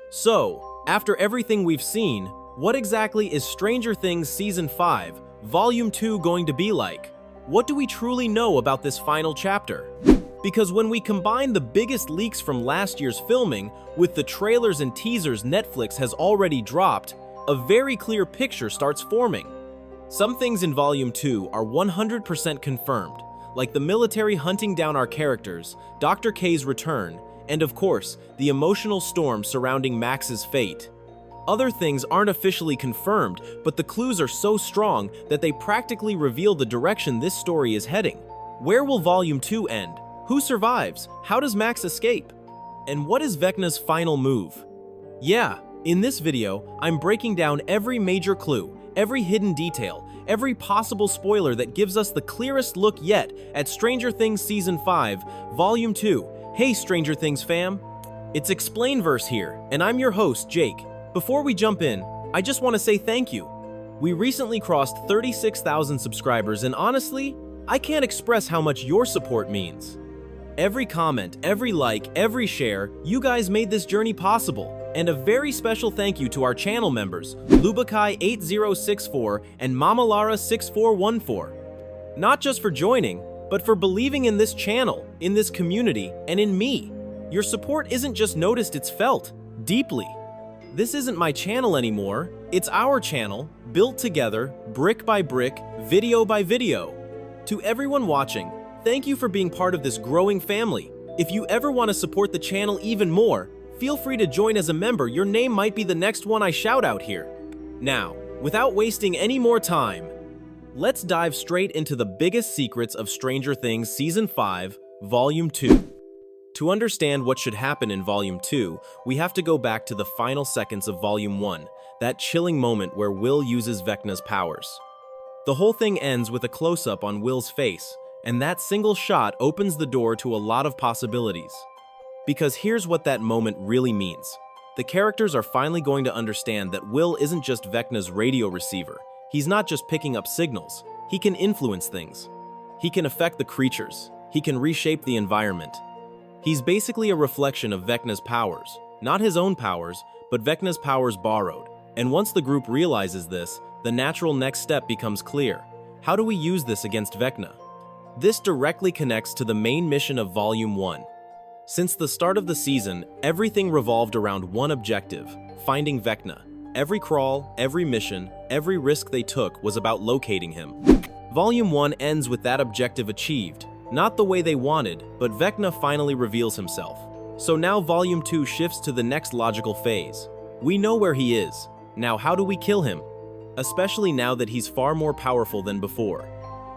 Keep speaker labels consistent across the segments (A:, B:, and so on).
A: So, after everything we've seen, what exactly is Stranger Things Season 5, Volume 2 going to be like? What do we truly know about this final chapter? Because when we combine the biggest leaks from last year's filming with the trailers and teasers Netflix has already dropped, a very clear picture starts forming. Some things in Volume 2 are 100% confirmed, like the military hunting down our characters, Dr. K's return, and of course, the emotional storm surrounding Max's fate. Other things aren't officially confirmed, but the clues are so strong that they practically reveal the direction this story is heading. Where will Volume 2 end? Who survives? How does Max escape? And what is Vecna's final move? Yeah, in this video, I'm breaking down every major clue, every hidden detail, every possible spoiler that gives us the clearest look yet at Stranger Things Season 5, Volume 2. Hey Stranger Things fam! It's Explainverse here, and I'm your host, Jake. Before we jump in, I just want to say thank you. We recently crossed 36,000 subscribers, and honestly, I can't express how much your support means. Every comment, every like, every share, you guys made this journey possible. And a very special thank you to our channel members, Lubakai8064 and Mamalara6414. Not just for joining, but for believing in this channel, in this community, and in me. Your support isn't just noticed, it's felt deeply. This isn't my channel anymore, it's our channel, built together, brick by brick, video by video. To everyone watching, thank you for being part of this growing family. If you ever want to support the channel even more, feel free to join as a member. Your name might be the next one I shout out here. Now, without wasting any more time, let's dive straight into the biggest secrets of Stranger Things Season 5, Volume 2. To understand what should happen in Volume 2, we have to go back to the final seconds of Volume 1, that chilling moment where Will uses Vecna's powers. The whole thing ends with a close-up on Will's face, and that single shot opens the door to a lot of possibilities. Because here's what that moment really means. The characters are finally going to understand that Will isn't just Vecna's radio receiver. He's not just picking up signals. He can influence things. He can affect the creatures. He can reshape the environment. He's basically a reflection of Vecna's powers. Not his own powers, but Vecna's powers borrowed. And once the group realizes this, the natural next step becomes clear. How do we use this against Vecna? This directly connects to the main mission of Volume 1. Since the start of the season, everything revolved around one objective: finding Vecna. Every crawl, every mission, every risk they took was about locating him. Volume 1 ends with that objective achieved. Not the way they wanted, but Vecna finally reveals himself. So now Volume 2 shifts to the next logical phase. We know where he is. Now how do we kill him? Especially now that he's far more powerful than before.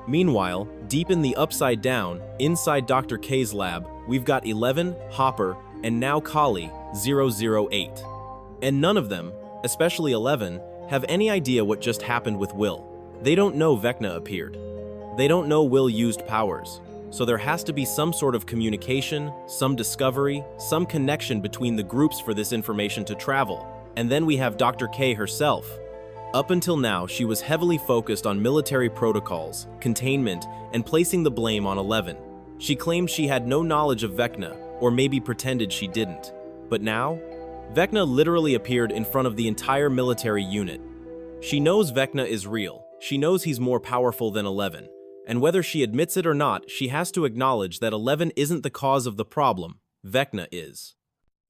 A: Meanwhile, deep in the Upside Down, inside Dr. K's lab, we've got 11, Hopper, and now Kali, 008. And none of them, especially 11, have any idea what just happened with Will. They don't know Vecna appeared. They don't know Will used powers. So there has to be some sort of communication, some discovery, some connection between the groups for this information to travel. And then we have Dr. K herself. Up until now, she was heavily focused on military protocols, containment, and placing the blame on 11. She claimed she had no knowledge of Vecna, or maybe pretended she didn't. But now, Vecna literally appeared in front of the entire military unit. She knows Vecna is real. She knows he's more powerful than 11. And whether she admits it or not, she has to acknowledge that 11 isn't the cause of the problem. Vecna is.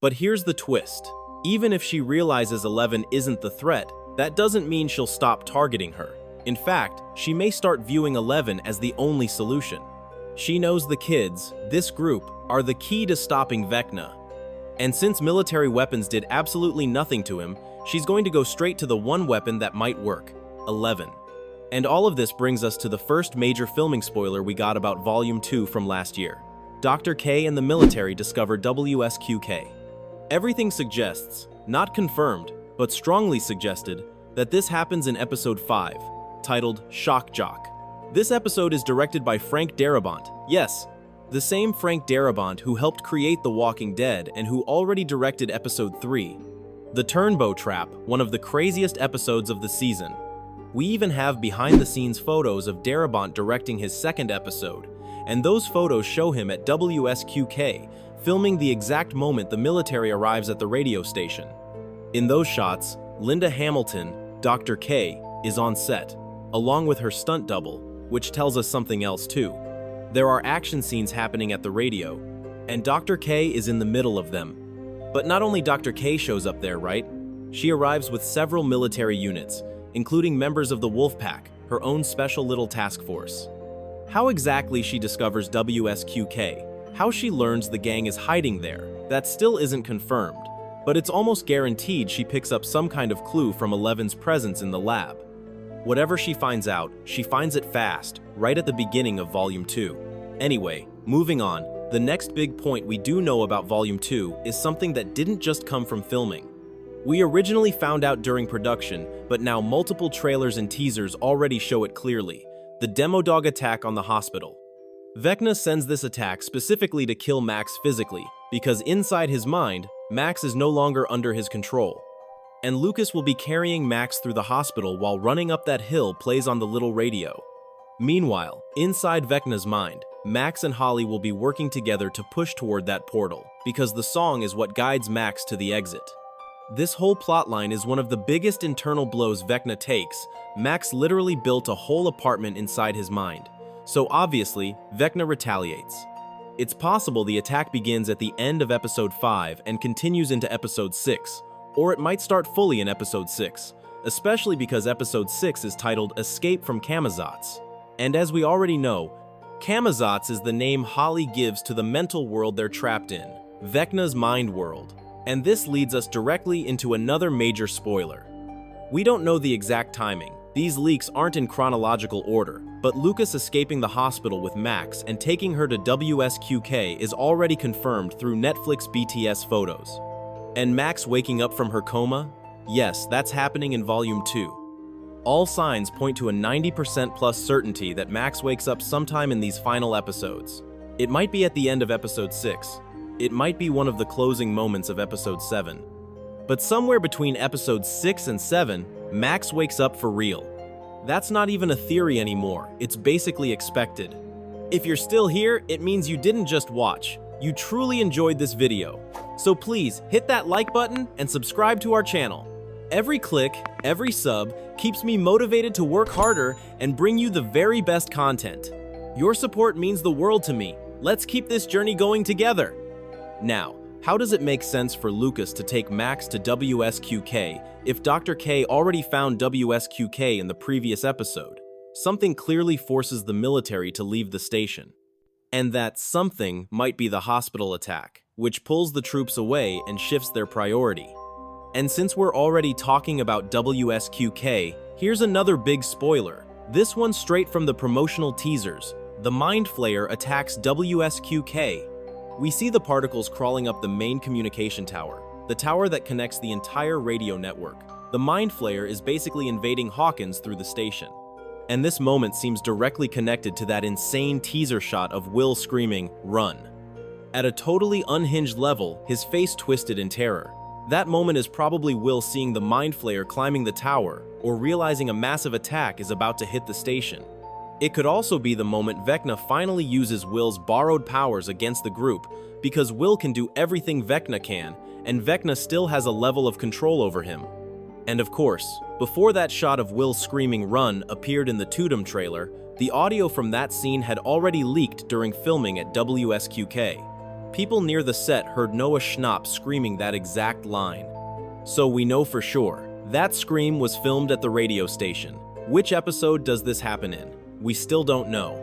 A: But here's the twist. Even if she realizes 11 isn't the threat, that doesn't mean she'll stop targeting her. In fact, she may start viewing 11 as the only solution. She knows the kids, this group, are the key to stopping Vecna. And since military weapons did absolutely nothing to him, she's going to go straight to the one weapon that might work: 11. And all of this brings us to the first major filming spoiler we got about Volume 2 from last year. Dr. K and the military discover WSQK. Everything suggests, not confirmed, but strongly suggested, that this happens in Episode 5, titled Shock Jock. This episode is directed by Frank Darabont. Yes, the same Frank Darabont who helped create The Walking Dead and who already directed Episode 3, The Turnbow Trap, one of the craziest episodes of the season. We even have behind-the-scenes photos of Darabont directing his second episode, and those photos show him at WSQK, filming the exact moment the military arrives at the radio station. In those shots, Linda Hamilton, Dr. K, is on set, along with her stunt double, which tells us something else too. There are action scenes happening at the radio, and Dr. K is in the middle of them. But not only Dr. K shows up there, right? She arrives with several military units, including members of the Wolfpack, her own special little task force. How exactly she discovers WSQK, how she learns the gang is hiding there, that still isn't confirmed, but it's almost guaranteed she picks up some kind of clue from Eleven's presence in the lab. Whatever she finds out, she finds it fast, right at the beginning of Volume 2. Anyway, moving on, the next big point we do know about Volume 2 is something that didn't just come from filming. We originally found out during production, but now multiple trailers and teasers already show it clearly: the Demodog attack on the hospital. Vecna sends this attack specifically to kill Max physically, because inside his mind, Max is no longer under his control. And Lucas will be carrying Max through the hospital while running up that hill plays on the little radio. Meanwhile, inside Vecna's mind, Max and Holly will be working together to push toward that portal, because the song is what guides Max to the exit. This whole plotline is one of the biggest internal blows Vecna takes. Max literally built a whole apartment inside his mind. So obviously, Vecna retaliates. It's possible the attack begins at the end of Episode 5 and continues into Episode 6, or it might start fully in Episode 6, especially because Episode 6 is titled Escape from Camazotz. And as we already know, Camazotz is the name Holly gives to the mental world they're trapped in, Vecna's mind world. And this leads us directly into another major spoiler. We don't know the exact timing. These leaks aren't in chronological order, but Lucas escaping the hospital with Max and taking her to WSQK is already confirmed through Netflix BTS photos. And Max waking up from her coma? Yes, that's happening in Volume 2. All signs point to a 90% plus certainty that Max wakes up sometime in these final episodes. It might be at the end of Episode 6. It might be one of the closing moments of Episode 7. But somewhere between Episodes 6 and 7, Max wakes up for real. That's not even a theory anymore, it's basically expected. If you're still here, it means you didn't just watch, you truly enjoyed this video. So please, hit that like button and subscribe to our channel. Every click, every sub, keeps me motivated to work harder and bring you the very best content. Your support means the world to me. Let's keep this journey going together. Now, how does it make sense for Lucas to take Max to WSQK if Dr. K already found WSQK in the previous episode? Something clearly forces the military to leave the station. And that something might be the hospital attack, which pulls the troops away and shifts their priority. And since we're already talking about WSQK, here's another big spoiler. This one straight from the promotional teasers. The Mind Flayer attacks WSQK. We see the particles crawling up the main communication tower, the tower that connects the entire radio network. The Mind Flayer is basically invading Hawkins through the station. And this moment seems directly connected to that insane teaser shot of Will screaming, "Run." At a totally unhinged level, his face twisted in terror. That moment is probably Will seeing the Mind Flayer climbing the tower, or realizing a massive attack is about to hit the station. It could also be the moment Vecna finally uses Will's borrowed powers against the group, because Will can do everything Vecna can, and Vecna still has a level of control over him. And of course, before that shot of Will screaming "Run" appeared in the Totem trailer, the audio from that scene had already leaked during filming at WSQK. People near the set heard Noah Schnapp screaming that exact line. So we know for sure, that scream was filmed at the radio station. Which episode does this happen in? We still don't know.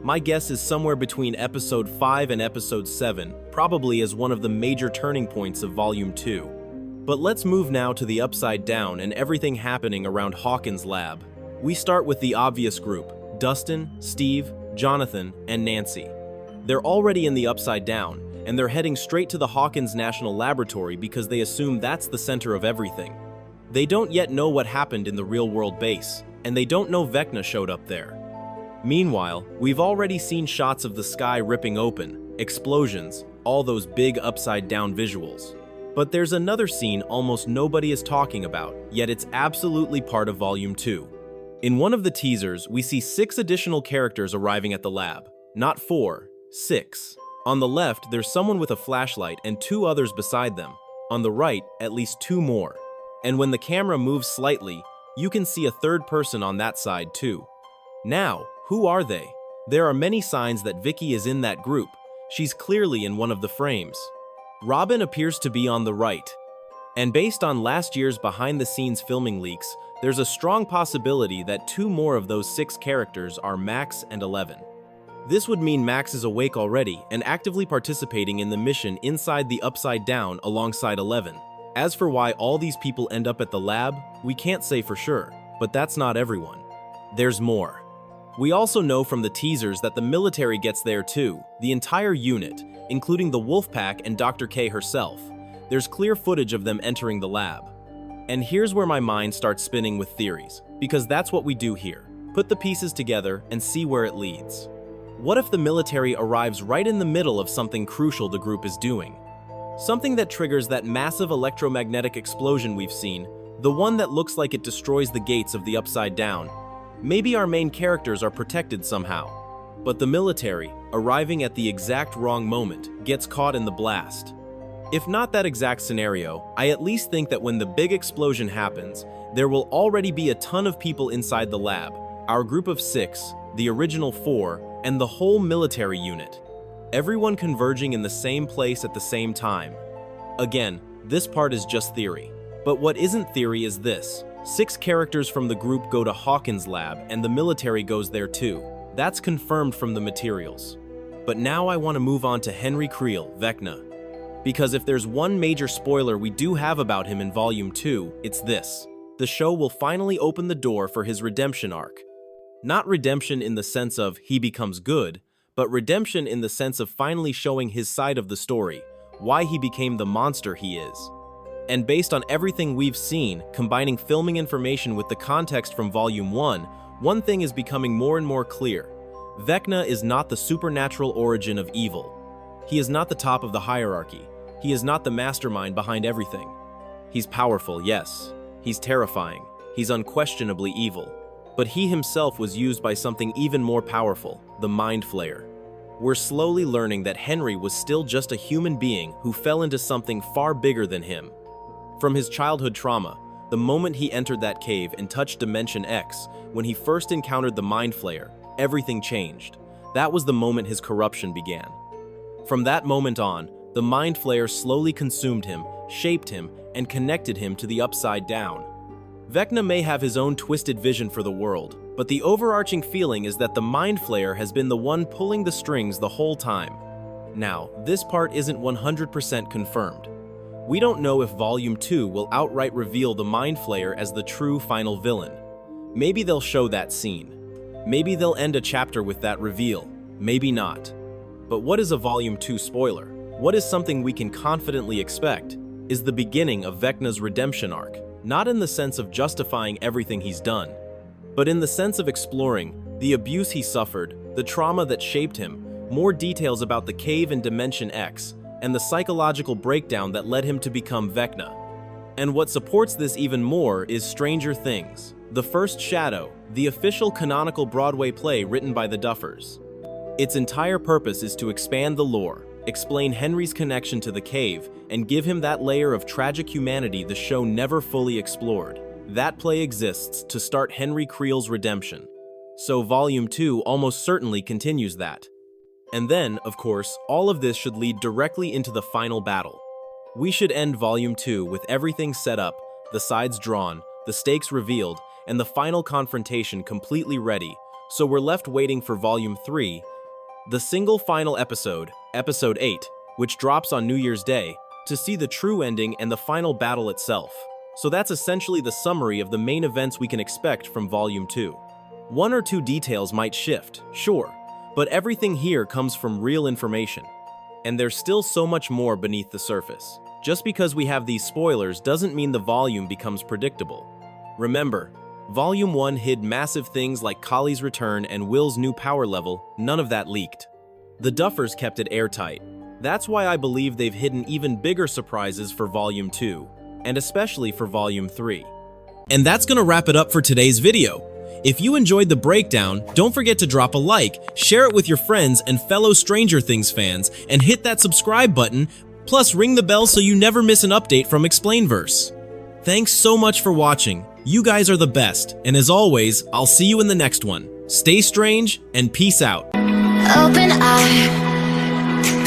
A: My guess is somewhere between Episode 5 and Episode 7, probably as one of the major turning points of Volume 2. But let's move now to the Upside Down and everything happening around Hawkins Lab. We start with the obvious group: Dustin, Steve, Jonathan, and Nancy. They're already in the Upside Down, and they're heading straight to the Hawkins National Laboratory because they assume that's the center of everything. They don't yet know what happened in the real-world base, and they don't know Vecna showed up there. Meanwhile, we've already seen shots of the sky ripping open, explosions, all those big upside-down visuals. But there's another scene almost nobody is talking about, yet it's absolutely part of Volume 2. In one of the teasers, we see 6 additional characters arriving at the lab. Not 4, 6. On the left, there's someone with a flashlight and 2 others beside them. On the right, at least 2 more. And when the camera moves slightly, you can see a third person on that side too. Now, who are they? There are many signs that Vicky is in that group. She's clearly in one of the frames. Robin appears to be on the right. And based on last year's behind-the-scenes filming leaks, there's a strong possibility that 2 more of those 6 characters are Max and 11. This would mean Max is awake already and actively participating in the mission inside the Upside Down alongside 11. As for why all these people end up at the lab, we can't say for sure, but that's not everyone. There's more. We also know from the teasers that the military gets there too, the entire unit, including the Wolfpack and Dr. K herself. There's clear footage of them entering the lab. And here's where my mind starts spinning with theories, because that's what we do here. Put the pieces together and see where it leads. What if the military arrives right in the middle of something crucial the group is doing? Something that triggers that massive electromagnetic explosion we've seen, the one that looks like it destroys the gates of the Upside Down. Maybe our main characters are protected somehow. But the military, arriving at the exact wrong moment, gets caught in the blast. If not that exact scenario, I at least think that when the big explosion happens, there will already be a ton of people inside the lab, our group of 6, the original 4, and the whole military unit. Everyone converging in the same place at the same time. Again, this part is just theory. But what isn't theory is this. 6 characters from the group go to Hawkins Lab and the military goes there too. That's confirmed from the materials. But now I want to move on to Henry Creel, Vecna. Because if there's one major spoiler we do have about him in Volume 2, it's this. The show will finally open the door for his redemption arc. Not redemption in the sense of he becomes good, but redemption in the sense of finally showing his side of the story, why he became the monster he is. And based on everything we've seen, combining filming information with the context from Volume 1, one thing is becoming more and more clear. Vecna is not the supernatural origin of evil. He is not the top of the hierarchy. He is not the mastermind behind everything. He's powerful, yes. He's terrifying. He's unquestionably evil. But he himself was used by something even more powerful, the Mind Flayer. We're slowly learning that Henry was still just a human being who fell into something far bigger than him. From his childhood trauma, the moment he entered that cave and touched Dimension X, when he first encountered the Mind Flayer, everything changed. That was the moment his corruption began. From that moment on, the Mind Flayer slowly consumed him, shaped him, and connected him to the Upside Down. Vecna may have his own twisted vision for the world, but the overarching feeling is that the Mind Flayer has been the one pulling the strings the whole time. Now, this part isn't 100% confirmed. We don't know if Volume 2 will outright reveal the Mind Flayer as the true final villain. Maybe they'll show that scene. Maybe they'll end a chapter with that reveal. Maybe not. But what is a Volume 2 spoiler? What is something we can confidently expect? Is the beginning of Vecna's redemption arc, not in the sense of justifying everything he's done, but in the sense of exploring the abuse he suffered, the trauma that shaped him, more details about the cave in Dimension X, and the psychological breakdown that led him to become Vecna. And what supports this even more is Stranger Things, The First Shadow, the official canonical Broadway play written by the Duffers. Its entire purpose is to expand the lore, explain Henry's connection to the cave, and give him that layer of tragic humanity the show never fully explored. That play exists to start Henry Creel's redemption. So Volume 2 almost certainly continues that. And then, of course, all of this should lead directly into the final battle. We should end Volume 2 with everything set up, the sides drawn, the stakes revealed, and the final confrontation completely ready, so we're left waiting for Volume 3, the single final episode, Episode 8, which drops on New Year's Day, to see the true ending and the final battle itself. So that's essentially the summary of the main events we can expect from Volume 2. 1 or 2 details might shift, sure, but everything here comes from real information. And there's still so much more beneath the surface. Just because we have these spoilers doesn't mean the volume becomes predictable. Remember, Volume 1 hid massive things like Kali's return and Will's new power level, none of that leaked. The Duffers kept it airtight. That's why I believe they've hidden even bigger surprises for Volume 2, and especially for Volume 3. And that's gonna wrap it up for today's video. If you enjoyed the breakdown, don't forget to drop a like, share it with your friends and fellow Stranger Things fans, and hit that subscribe button, plus ring the bell so you never miss an update from Explainverse. Thanks so much for watching. You guys are the best, and as always, I'll see you in the next one. Stay strange, and peace out.
B: Open eye,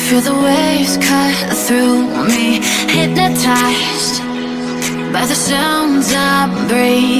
B: feel the waves cut through me, hypnotized by the sounds I breathe.